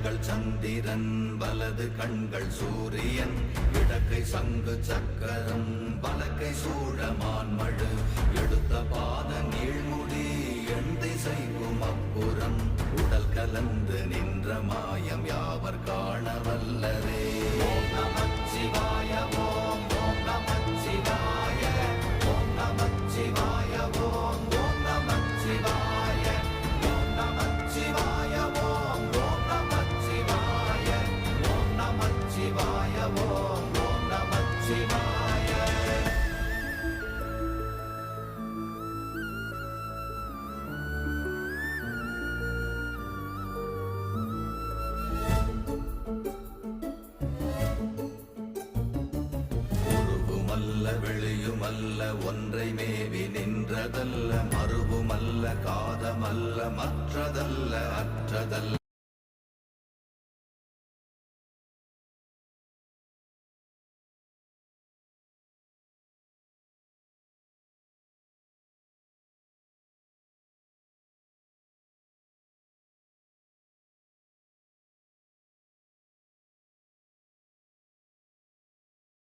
கண்கள் சந்திரன் வலது கண்கள் சூரியன் இடக்கை சங்கு சக்கரம் வலக்கை சூழமான்மழு எடுத்த பாத நீழ்முடி எண் திசைக்கும் அப்புறம் உடல் கலந்து நின்ற மாயம் யாவர் காண வல்லரே. ஓம் நமச்சிவாய ஓம் ஓம் நமச்சிவாய ஓம் நமச்சிவாய ஓம் ஓம் நமச்சிவாய ஓம் நமச்சிவாய ஓம் ஓம் நமச்சிவாய ஓம் நமச்சிவாய ஓம் ஓம் நமச்சிவாய. வெளியுமல்ல ஒன்றை மேவி நின்றதல்ல மறுவுமல்ல காதமல்ல மற்றதல்ல அற்றதல்ல